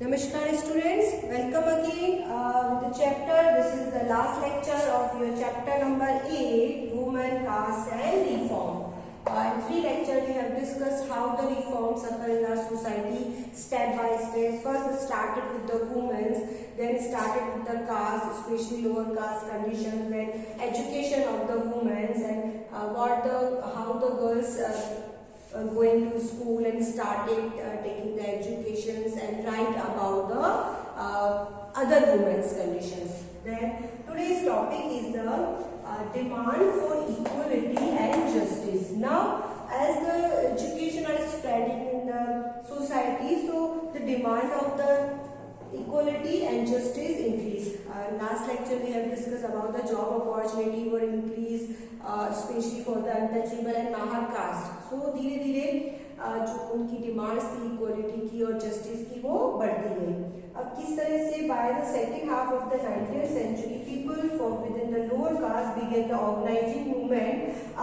Namaskar students, welcome again with the chapter. This is the last lecture of your chapter number 8, Women, Caste and Reform. In 3 lectures we have discussed how the reforms occur in our society step by step. First it started with the women, then it started with the caste, especially lower caste conditions, then education of the women and how the girls going to school and started taking the educations and write about the other women's conditions. Then today's topic is the demand for equality and justice. Now, as the education are spreading in the society, so the demand of the equality and justice increase. Last lecture we have discussed about the job opportunity were increased, especially for the untouchable and mahar caste. So धीरे धीरे जो उनकी demands थी equality की और justice की वो बढ़ती गई. अब किस तरह से by the second half of the 19th century people from within the lower caste began the organizing movement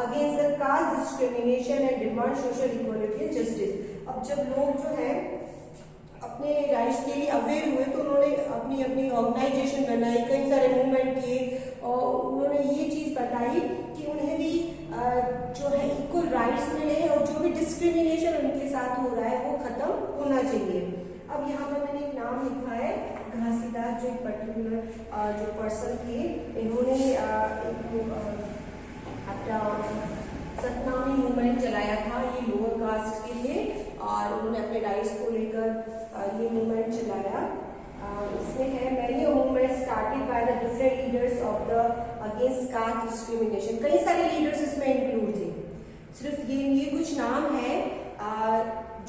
against the caste discrimination and demand social equality and justice. अब जब लोग जो है अपने राइट्स के लिए अवेयर हुए तो उन्होंने अपनी अपनी ऑर्गेनाइजेशन बनाई, कई सारे मूवमेंट किए और उन्होंने ये चीज़ बताई कि उन्हें भी जो है इक्वल राइट्स मिले और जो भी डिस्क्रिमिनेशन उनके साथ हो रहा है वो खत्म होना चाहिए. अब यहाँ पर मैंने एक नाम लिखा है घासीदास, जो एक पर्टिकुलर जो पर्सन थे, इन्होंने अपना सतनामी मूवमेंट चलाया था. ये लोअर कास्ट के थे और उन्होंने अपने राइट्स को लेकर ये मूवमेंट चलाया. इसमें है many movement started by the different leaders of the against caste discrimination. कई सारे लीडर्स इसमें इंक्लूड थे. सिर्फ ये कुछ नाम है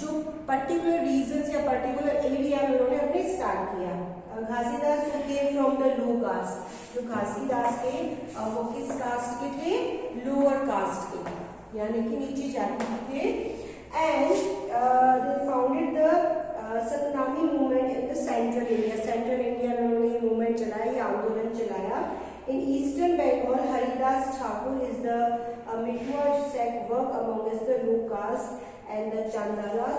जो पर्टिकुलर रीजंस या पर्टिकुलर एरिया में उन्होंने अपने स्टार्ट किया. Ghasidas who came from the low caste, जो घासीदास थे वो किस कास्ट के थे? लोअर कास्ट के, यानी कि नीचे जाति के थे. And they founded the Satnami movement in the central India. Central India में उन्होंने ये मूवमेंट चलाया, ये आंदोलन चलाया. In eastern Bengal Haridas Thakur is the Mithua sect work amongst the low caste and the Chandala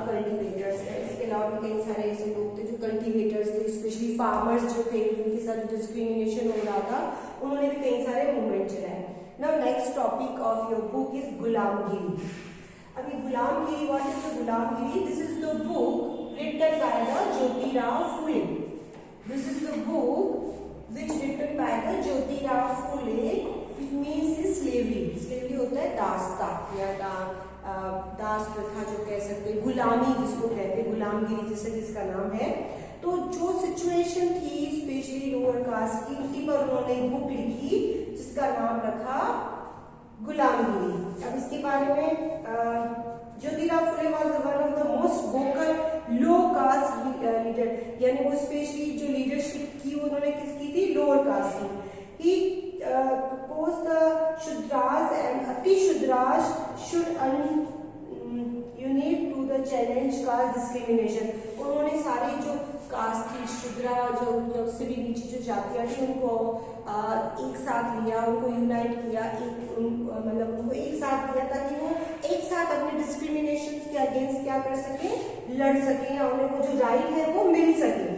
cultivators. इसके अलावा भी कई सारे ऐसे लोग थे जो कल्टिवेटर्स थे, स्पेशली फार्मर्स जो थे जिनके साथ डिस्क्रिमिनेशन हो रहा था, उन्होंने भी कई सारे मूवमेंट चलाए. Now next topic of your book is गुलामगिरी. अभी गुलामगिरी, what is the Gulamgiri? This is the book written by the Jyotirao Phule. This is the book which written by the Jyotirao Phule. It means is slavery. Slavery होता है दासता या दास प्रथा जो कह सकते हैं, गुलामी जिसको कहते हैं, गुलामगिरी जैसे जिसका नाम है. तो जो सिचुएशन थी स्पेशली लोअर कास्ट की, उसी पर उन्होंने एक बुक लिखी जिसका नाम रखा गुलामगिरी. अब इसके बारे में Jyotirao Phule was one of the most vocal low caste leader, यानी वो स्पेशली जो लीडरशिप की उन्होंने किसकी थी? लोअर कास्ट की. ही proposed the Shudras and Ati Shudras should unite to the challenge caste discrimination. उन्होंने सारे जो कास्ट थी, शुद्रा जो उससे भी नीचे जो जातियाँ थी, उनको एक साथ लिया, उनको यूनाइट किया, मतलब उनको एक साथ लिया ताकि वो एक साथ अपने डिस्क्रिमिनेशन के अगेंस्ट क्या कर सके? लड़ सके या उन्हें वो जो राइट है वो मिल सके.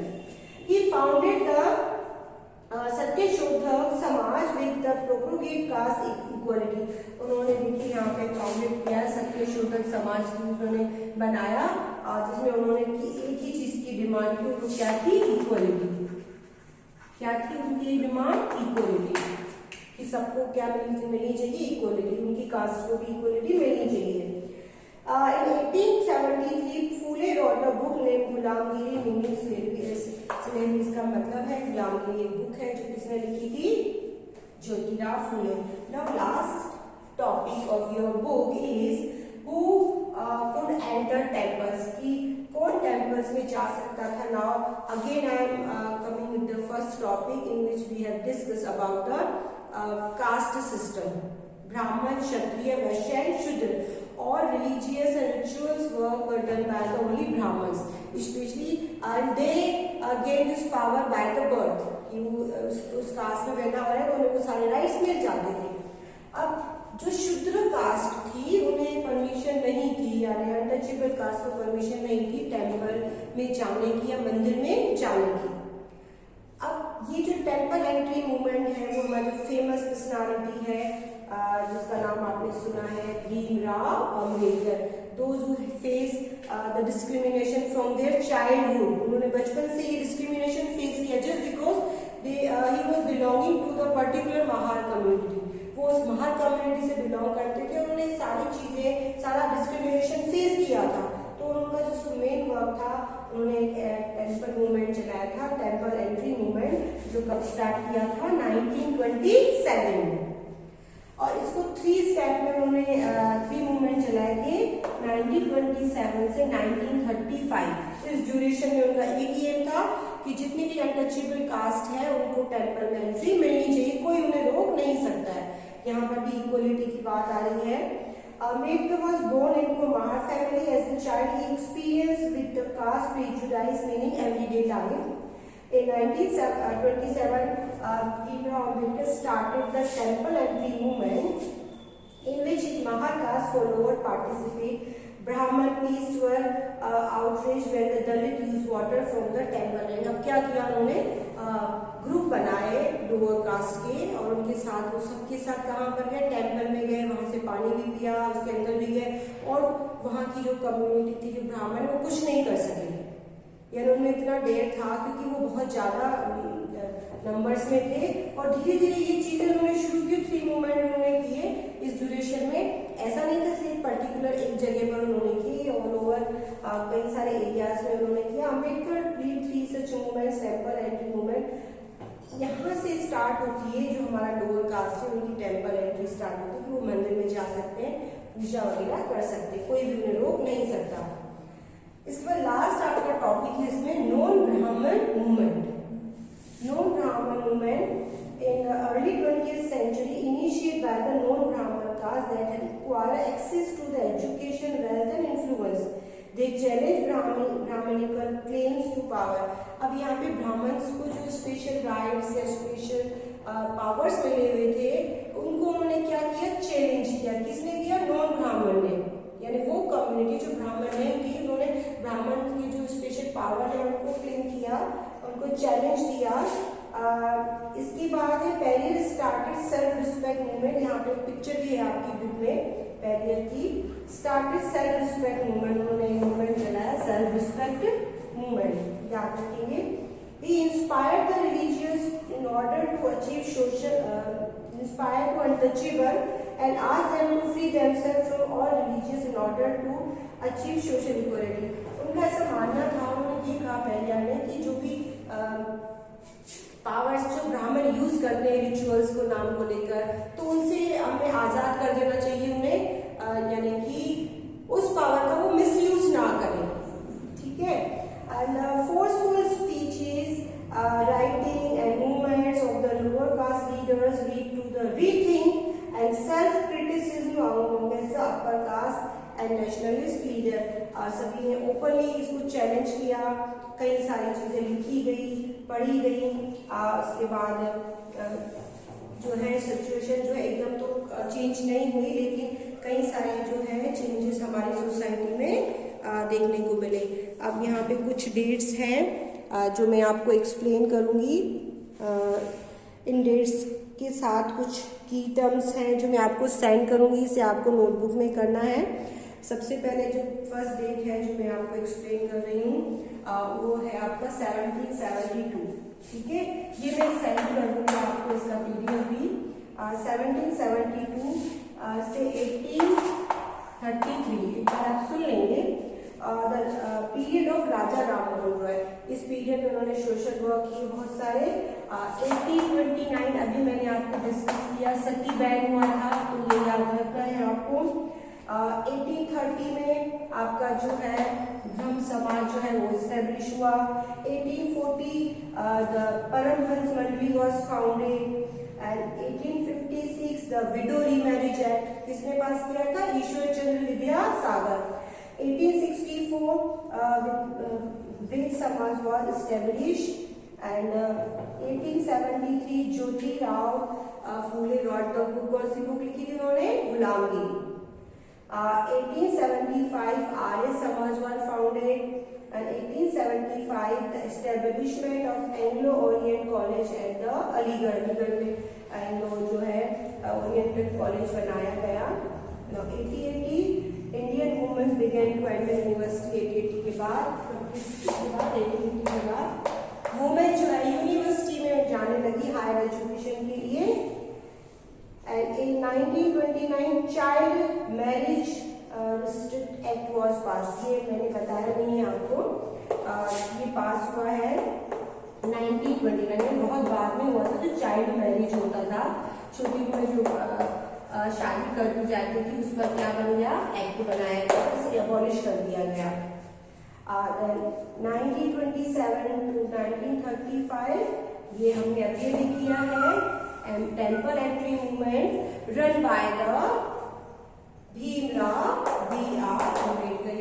ही founded the Satyashodhak Samaj with the propagate caste equality. उन्होंने देखिए यहाँ पे फाउंडेड किया सत्यशोधक समाज की उन्होंने बनाया, जिसमें उन्होंने एक ही चीज की डिमांड की, वो क्या थी? इक्वालिटी. क्या थी उनकी डिमांड? इक्वालिटी, कि सबको क्या मिलनी चाहिए? इक्वालिटी. उनकी कास्ट को भी इक्वालिटी मिलनी चाहिए. In 1873 Phule wrote a book named Gulamgiri meaning slavery. Slavery इसका मतलब है गुलामगिरी. एक बुक है जो किसने लिखी थी? Jyotirao Phule. Now last topic of your book is who could enter temples. कि कौन टेम्पल्स में जा सकता था? Now again I am coming with the first topic in which we have discussed about the caste system. Brahman, Kshatriya, Vaishya and Shudra. All religious and rituals were done by the only Brahmins, especially and they gained this power by the birth. कि वो उस cast में पैदा हो रहे तो उन्हें वो सारे राइट्स मिल जाते थे. अब जो शूद्र कास्ट थी उन्हें परमिशन नहीं थी, यानी अनटचेबल कास्ट को परमिशन नहीं थी टेम्पल में जाने की या मंदिर में जाने की। अब ये जो टेम्पल एंट्री मूवमेंट है वो हमारी फेमस पर्सनालिटी है जिसका नाम आपने सुना है, Bhimrao Ambedkar. Those who face the discrimination from their childhood, उन्होंने बचपन से ये discrimination face किया just because he was belonging to the particular Mahar community। वो उस महार कम्युनिटी से बिलोंग करते थे, उन्होंने सारी चीजें, सारा डिस्क्रिमिनेशन फेस किया था। तो उनका जो मेन वर्क था, उन्होंने एक टेम्पल मूवमेंट चलाया था, टेम्पल एंट्री मूवमेंट, जो कब स्टार्ट किया था 1927 में। और इसको 3 स्टेप में उन्होंने 3 मूवमेंट चलाए थे 1927 से 1935। इस ड्यूरेशन में उनका एक ही एम था कि जितनी भी अनटचेबल कास्ट है उनको टेम्पल में एंट्री मिलनी चाहिए, कोई उन्हें रोक नहीं सकता है। यहाँ पर भी इक्वलिटी की बात आ रही है। Ambedkar was born into a Mahar family. As a child, he experienced with the caste prejudice, meaning everyday life. In 1927, Bhimrao Ambedkar started the temple entry movement, in which his Mahar caste followers participate. Brahman priests were outraged when the Dalit used water from the temple. And अब क्या किया उन्होंने, group बनाए lower caste के, और उनके साथ, वो सबके साथ कहाँ पर गए, टेम्पल में गए, वहां से पानी भी पिया, उसके अंदर भी गए, और वहां की जो कम्युनिटी थी, जो ब्राह्मण, वो कुछ नहीं कर सके। यानी उनमें इतना डेयर था क्योंकि वो बहुत ज्यादा नंबर्स में थे, और धीरे धीरे ये चीजें उन्होंने शुरू की। 3 मूवमेंट उन्होंने किए इस ड्यूरेशन में। ऐसा नहीं था सिर्फ पर्टिकुलर एक जगह पर उन्होंने की, ऑल ओवर कई सारे एरियाज में उन्होंने किया। अम्बेडकर लीड 3 सच मूवमेंट्स, टेम्पल एंट्री मूवमेंट। यहाँ से स्टार्ट होती है, जो हमारा लोअर कास्ट है उनकी टेम्पल एंट्री स्टार्ट होती है कि वो मंदिर में जा सकते हैं, पूजा वगैरह कर सकते हैं, कोई भी उन्हें रोक नहीं सकता। इसके बाद लास्ट आपका टॉपिक है इसमें नॉन ब्राह्मण movement. Non-Brahman movement in the early 20th century initiated by the non-Brahman caste that had acquired access to the education, wealth and influence. They challenged Brahmanical claims to power. अब यहाँ पे Brahmins को जो special rights या special powers मिले हुए थे, उनको उन्होंने क्या किया, चैलेंज किया। किसने किया, नॉन ब्राह्मण ने, यानी वो कम्युनिटी जो ब्राह्मण नहीं थी, उन्होंने ब्राह्मण की जो स्पेशल पावर है उनको क्लेम किया, उनको चैलेंज दिया। इसके बाद है Periyar started self respect movement. यहाँ पे पिक्चर भी है आपकी बुक में पेरियर की। स्टार्टेड सेल्फ रिस्पेक्ट मूवमेंट, उन्होंने मूवमेंट चलाया सेल्फ रिस्पेक्ट मूवमेंट, याद रखेंगे। He inspired the religious in order to achieve social, inspired to untouchable and asked them to free themselves from all religions in order to achieve social equality. उनका ऐसा मानना था, उन्होंने ये कहा पेरियर ने कि जो भी पावर्स जो ब्राह्मण यूज करते हैं रिचुअल्स को, नाम को लेकर, तो उनसे हमें आजाद कर देना चाहिए उन्हें, यानी कि उस पावर का वो मिसयूज ना करें, ठीक है। And forceful speeches, writing and movements of the lower caste leaders lead to the rethink and self criticism among the upper caste and nationalist leader. सभी ने ओपनली इसको चैलेंज किया, कई सारी चीजें लिखी गई, पढ़ी गई। उसके बाद जो है सिचुएशन जो है एकदम तो चेंज नहीं हुई, लेकिन कई सारे जो है चेंजेस हमारी सोसाइटी में देखने को मिले। अब यहाँ पे कुछ डेट्स हैं जो मैं आपको एक्सप्लेन करूँगी। इन डेट्स के साथ कुछ की टर्म्स हैं जो मैं आपको सेंड करूँगी, इसे आपको नोटबुक में करना है। सबसे पहले जो फर्स्ट डेट है जो मैं आपको एक्सप्लेन कर रही हूँ वो है आपका 1772, ठीक है। ये मैं सेंड कर दूंगी आपको इसका पीडीएफ भी। 1772 से 1833, एक बार आप सुन लेंगे। पीरियड ऑफ राजा राममोहन रॉय, इस पीरियड में उन्होंने सोशल वर्क किए बहुत सारे। 1829 अभी मैंने आपको डिस्कस किया, सती बैन हुआ था, तो ये याद रखना है आपको। 1830 में आपका जो है ब्रह्म समाज जो है वो स्टैब्लिश हुआ। 1840 द परमहंस मंडली was founded and 1856 the widow remarriage act किसने पास किया था, Ishwar Chandra Vidyasagar. 1864 Veda Samaj was establish and 1873 Jyotirao Phule wrote the book, कौन सी बुक लिखी थी उन्होंने, गुलामगिरी। 1875 Arya Samaj was founded and 1876 1935 the establishment of Anglo-Orient College at the Aligarh में एंग्लो जो है ओरिएंटल कॉलेज बनाया गया। 1880 Indian women's began to enter university. 1880 के बाद वुमेन जो है यूनिवर्सिटी में जाने लगी हायर एजुकेशन के लिए। And in 1929 child marriage restrict act was pass. ये मैंने बताया नहीं है आपको, ये पास हुआ है 1929 में, बहुत बाद में हुआ था। जो चाइल्ड मैरिज होता था, छोटी उम्र जो शादी कर दी जाती थी, उस पर क्या बन गया, एक्ट बनाया गया, इसे अबॉलिश कर दिया गया। 1927 to 1935 ये हमने अभी भी किया है। Temple entry movement run by the Bhimrao B.R. Ambedkar,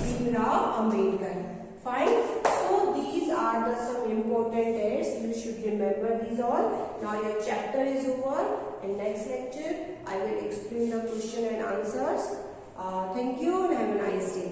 Bhimrao Ambedkar. Fine. So these are the some important dates you should remember these all. Now your chapter is over. In next lecture I will explain the question and answers. Thank you and have a nice day.